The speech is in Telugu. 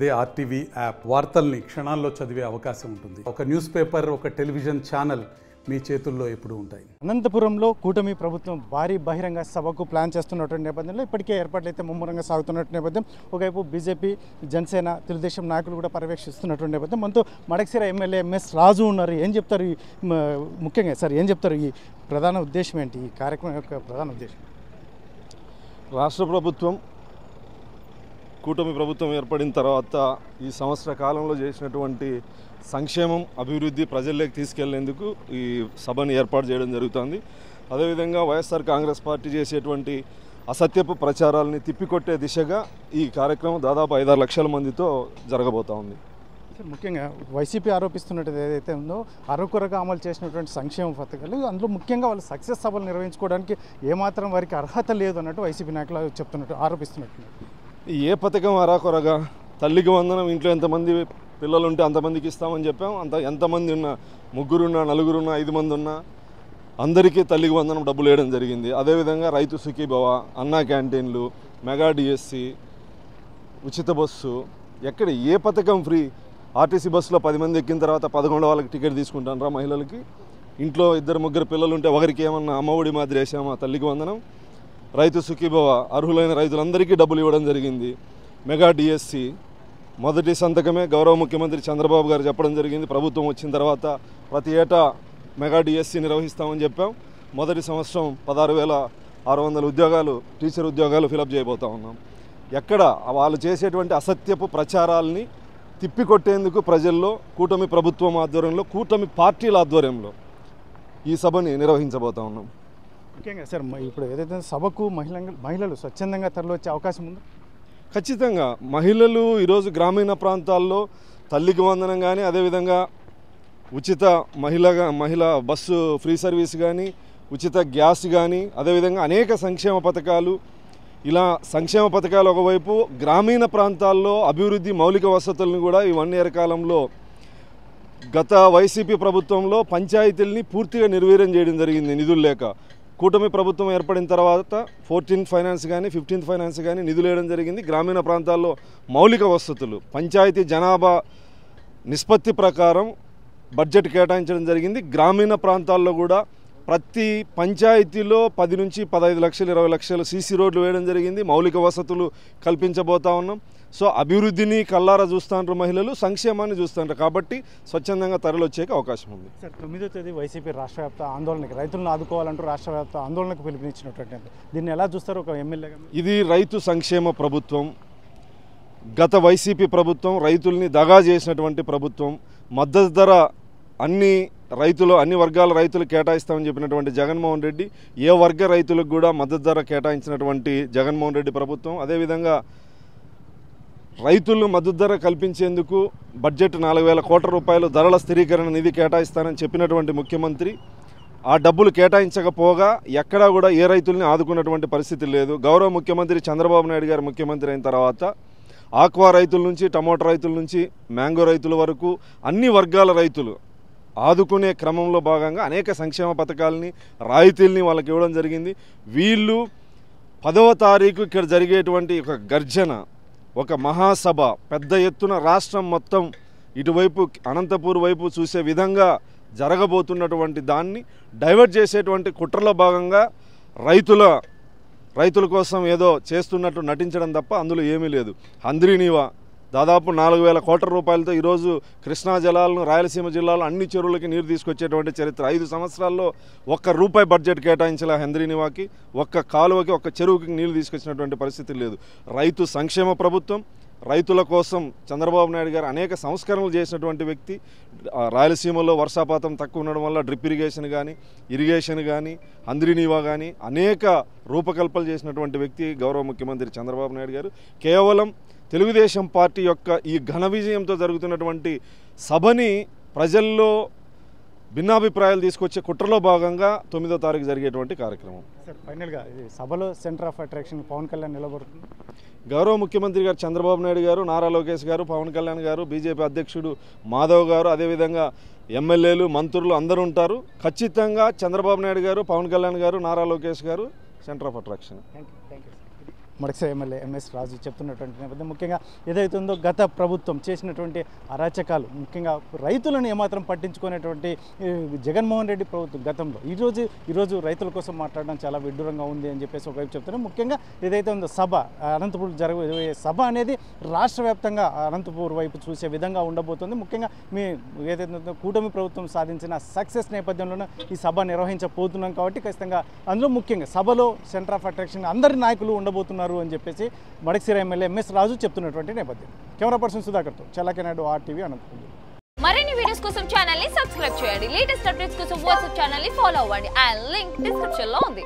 అదే ఆర్టీవీ యాప్ వార్తల్ని క్షణాల్లో చదివే అవకాశం ఉంటుంది. ఒక న్యూస్ పేపర్, ఒక టెలివిజన్ ఛానల్ మీ చేతుల్లో ఎప్పుడూ ఉంటాయి. అనంతపురంలో కూటమి ప్రభుత్వం భారీ బహిరంగ సభకు ప్లాన్ చేస్తున్నటువంటి నేపథ్యంలో ఇప్పటికే ఏర్పాట్లు అయితే ముమ్మరంగా సాగుతున్నటువంటి నేపథ్యం. ఒకవైపు బీజేపీ, జనసేన, తెలుగుదేశం నాయకులు కూడా పర్యవేక్షిస్తున్నటువంటి నేపథ్యం. మనతో మడకశిర ఎమ్మెల్యే ఎంఎస్ రాజు ఉన్నారు. ఏం చెప్తారు ముఖ్యంగా సార్, ఏం చెప్తారు ఈ ప్రధాన ఉద్దేశం ఏంటి, ఈ కార్యక్రమం యొక్క ప్రధాన ఉద్దేశం? రాష్ట్ర ప్రభుత్వం కూటమి ప్రభుత్వం ఏర్పడిన తర్వాత ఈ సంవత్సర కాలంలో చేసినటువంటి సంక్షేమం, అభివృద్ధి ప్రజల్లోకి తీసుకెళ్లేందుకు ఈ సభను ఏర్పాటు చేయడం జరుగుతుంది. అదేవిధంగా వైఎస్ఆర్ కాంగ్రెస్ పార్టీ చేసేటువంటి అసత్యపు ప్రచారాలని తిప్పికొట్టే దిశగా ఈ కార్యక్రమం దాదాపు 5-6 లక్షల మందితో జరగబోతా ఉంది. ముఖ్యంగా వైసీపీ ఆరోపిస్తున్నట్టు ఏదైతే ఉందో అరకొరగా అమలు చేసినటువంటి సంక్షేమ పథకాలు, అందులో ముఖ్యంగా వాళ్ళు సక్సెస్ సభలు నిర్వహించుకోవడానికి ఏమాత్రం వారికి అర్హత లేదు అన్నట్టు వైసీపీ నాయకులు చెప్తున్నట్టు ఆరోపిస్తున్నట్టు. ఏ పథకం అరాకొరగా? తల్లికి వందనం ఇంట్లో ఎంతమంది పిల్లలు ఉంటే అంతమందికి ఇస్తామని చెప్పాం. ఎంతమంది ఉన్నా, 3 ఉన్నా, 4 ఉన్నా, 5 మంది ఉన్నా అందరికీ తల్లికి వందనం డబ్బులు వేయడం జరిగింది. అదేవిధంగా రైతు సుఖీభవ, అన్నా క్యాంటీన్లు, మెగా డిఎస్సి, ఉచిత బస్సు, ఎక్కడ ఏ పథకం ఫ్రీ? ఆర్టీసీ బస్సులో 10 మంది ఎక్కిన తర్వాత 11 వాళ్ళకి టికెట్ తీసుకుంటారా మహిళలకి? ఇంట్లో 2-3 పిల్లలు ఉంటే ఒకరికి ఏమన్నా అమ్మఒడి మాదిరి వేసామా తల్లికి వందనం? రైతు సుఖీభవ, అర్హులైన రైతులందరికీ డబ్బులు ఇవ్వడం జరిగింది. మెగా డిఎస్సి మొదటి సంతకమే గౌరవ ముఖ్యమంత్రి చంద్రబాబు గారు చెప్పడం జరిగింది. ప్రభుత్వం వచ్చిన తర్వాత ప్రతి ఏటా మెగా డిఎస్సి నిర్వహిస్తామని చెప్పాం. మొదటి సంవత్సరం 16,600 ఉద్యోగాలు, టీచర్ ఉద్యోగాలు ఫిలప్ చేయబోతా ఉన్నాం. ఎక్కడ వాళ్ళు చేసేటువంటి అసత్యపు ప్రచారాలని తిప్పికొట్టేందుకు ప్రజల్లో కూటమి ప్రభుత్వం ఆధ్వర్యంలో, కూటమి పార్టీల ఆధ్వర్యంలో ఈ సభని నిర్వహించబోతా ఉన్నాం. ముఖ్యంగా సార్, ఇప్పుడు ఏదైతే సభకు మహిళలు స్వచ్ఛందంగా తరలివచ్చే అవకాశం ఉందో? ఖచ్చితంగా మహిళలు ఈరోజు గ్రామీణ ప్రాంతాల్లో తల్లికి వందనం కానీ, అదేవిధంగా ఉచిత మహిళా బస్సు ఫ్రీ సర్వీస్ కానీ, ఉచిత గ్యాస్ కానీ, అదేవిధంగా అనేక సంక్షేమ పథకాలు, ఇలా సంక్షేమ పథకాలు ఒకవైపు గ్రామీణ ప్రాంతాల్లో అభివృద్ధి మౌలిక వసతులను కూడా ఈ 1 ఇయర్ కాలంలో గత వైసీపీ ప్రభుత్వంలో పంచాయతీల్ని పూర్తిగా నిర్వీర్యం చేయడం జరిగింది నిధులు లేక. కూటమి ప్రభుత్వం ఏర్పడిన తర్వాత 14th ఫైనాన్స్ కానీ 15th ఫైనాన్స్ కానీ నిధులు వేయడం జరిగింది. గ్రామీణ ప్రాంతాల్లో మౌలిక వసతులు పంచాయతీ జనాభా నిష్పత్తి ప్రకారం బడ్జెట్ కేటాయించడం జరిగింది. గ్రామీణ ప్రాంతాల్లో కూడా ప్రతి పంచాయతీలో 10 నుంచి 15 లక్షలు, 20 లక్షలు సీసీ రోడ్లు వేయడం జరిగింది. మౌలిక వసతులు కల్పించబోతా ఉన్నాం. సో అభివృద్ధిని కల్లారా చూస్తాండ్రు మహిళలు, సంక్షేమాన్ని చూస్తాండ్రు. కాబట్టి స్వచ్ఛందంగా తరలివచ్చే అవకాశం ఉంది. సార్, 9వ తేదీ వైసీపీ రాష్ట్ర వ్యాప్త ఆందోళనకి, రైతులను ఆదుకోవాలంటూ రాష్ట్ర వ్యాప్త ఆందోళనకు పిలుపునిచ్చినటువంటి దీన్ని ఎలా చూస్తారు ఒక ఎమ్మెల్యేగా? ఇది రైతు సంక్షేమ ప్రభుత్వం. గత వైసీపీ ప్రభుత్వం రైతుల్ని దగా చేసినటువంటి ప్రభుత్వం. మద్దతు ధర అన్ని వర్గాల రైతులు కేటాయిస్తామని చెప్పినటువంటి జగన్మోహన్ రెడ్డి, ఏ వర్గ రైతులకు కూడా మద్దతు ధర కేటాయించినటువంటి జగన్మోహన్ రెడ్డి ప్రభుత్వం. అదేవిధంగా రైతులు మద్దతు ధర కల్పించేందుకు బడ్జెట్ 4,000 కోట్ల రూపాయలు ధరల స్థిరీకరణ నిధి కేటాయిస్తానని చెప్పినటువంటి ముఖ్యమంత్రి ఆ డబ్బులు కేటాయించకపోగా ఎక్కడా కూడా ఏ రైతుల్ని ఆదుకున్నటువంటి పరిస్థితి లేదు. గౌరవ ముఖ్యమంత్రి చంద్రబాబు నాయుడు గారు ముఖ్యమంత్రి అయిన తర్వాత ఆక్వా రైతుల నుంచి, టమోటా రైతుల నుంచి, మ్యాంగో రైతుల వరకు అన్ని వర్గాల రైతులు ఆదుకునే క్రమంలో భాగంగా అనేక సంక్షేమ పథకాలని, రాయితీల్ని వాళ్ళకి ఇవ్వడం జరిగింది. వీళ్ళు 10వ తారీఖు ఇక్కడ జరిగేటువంటి ఒక గర్జన, ఒక మహాసభ, పెద్ద ఎత్తున రాష్ట్రం మొత్తం ఇటువైపు అనంతపూర్ వైపు చూసే విధంగా జరగబోతున్నటువంటి దాన్ని డైవర్ట్ చేసేటువంటి కుట్రలో భాగంగా రైతుల కోసం ఏదో చేస్తున్నట్టు నటించడం తప్ప అందులో ఏమీ లేదు. హంద్రీనీవా దాదాపు 4,000 కోట్ల రూపాయలతో ఈరోజు కృష్ణా జలాలను రాయలసీమ జిల్లాలో అన్ని చెరువులకి నీరు తీసుకొచ్చేటువంటి చరిత్ర. 5 సంవత్సరాల్లో ₹1 బడ్జెట్ కేటాయించలే హంద్రీనివాకి. ఒక్క కాలువకి, ఒక్క చెరువుకి నీళ్లు తీసుకొచ్చినటువంటి పరిస్థితి లేదు. రైతు సంక్షేమ ప్రభుత్వం. రైతుల కోసం చంద్రబాబు నాయుడు గారు అనేక సంస్కరణలు చేసినటువంటి వ్యక్తి. రాయలసీమలో వర్షాపాతం తక్కువ ఉండడం వల్ల డ్రిప్ ఇరిగేషన్ కానీ హంద్రీనీవా కానీ అనేక రూపకల్పనలు చేసినటువంటి వ్యక్తి గౌరవ ముఖ్యమంత్రి చంద్రబాబు నాయుడు గారు. కేవలం తెలుగుదేశం పార్టీ యొక్క ఈ ఘన విజయంతో జరుగుతున్నటువంటి సభని ప్రజల్లో భిన్నాభిప్రాయాలు తీసుకొచ్చే కుట్రలో భాగంగా 9వ తారీఖు జరిగేటువంటి కార్యక్రమం. సార్, ఫైనల్గా సభలో centre of attraction Pawan Kalyan నిలబడుతుంది. గౌరవ ముఖ్యమంత్రి గారు చంద్రబాబు నాయుడు గారు, నారా లోకేష్ గారు, పవన్ కళ్యాణ్ గారు, బీజేపీ అధ్యక్షుడు మాధవ్ గారు, అదేవిధంగా ఎమ్మెల్యేలు, మంత్రులు అందరూ ఉంటారు. ఖచ్చితంగా చంద్రబాబు నాయుడు గారు, పవన్ కళ్యాణ్ గారు, Nara Lokesh garu centre of attraction. Thank you. Madakasira MLA MS Raju చెప్తున్నటువంటి నేపథ్యం ముఖ్యంగా ఏదైతే ఉందో గత ప్రభుత్వం చేసినటువంటి అరాచకాలు ముఖ్యంగా రైతులను ఏమాత్రం పట్టించుకునేటువంటి జగన్మోహన్ రెడ్డి ప్రభుత్వం గతంలో ఈరోజు రైతుల కోసం మాట్లాడడం చాలా విడ్డూరంగా ఉంది అని చెప్పేసి ఒకవైపు చెప్తున్నారు. ముఖ్యంగా ఏదైతే ఉందో సభ అనంతపూర్ జరగబోయే సభ అనేది రాష్ట్ర వ్యాప్తంగా అనంతపూర్ వైపు చూసే విధంగా ఉండబోతుంది. ముఖ్యంగా ఏదైతే ఉందో కూటమి ప్రభుత్వం సాధించిన సక్సెస్ నేపథ్యంలోనే ఈ సభ నిర్వహించబోతున్నాం కాబట్టి ఖచ్చితంగా అందులో ముఖ్యంగా సభలో సెంటర్ ఆఫ్ అట్రాక్షన్ అందరి నాయకులు ఉండబోతున్నారు అని చెప్పేసి మడకశిర ఎమ్మెల్యే ఎంఎస్ రాజు చెప్తున్నటువంటి నేపథ్యం. కెమెరా పర్సన్ సుధాకర్తో చలాకి నాయుడు, RTV అనంతపురం. మరిన్ని వీడియోస్ కోసం ఛానల్ ని సబ్స్క్రైబ్ చేయండి. లేటెస్ట్ అప్డేట్స్ కోసం వాట్సాప్ ఛానల్ ని ఫాలో అవ్వండి. ఆ లింక్ డిస్క్రిప్షన్ లో ఉంది.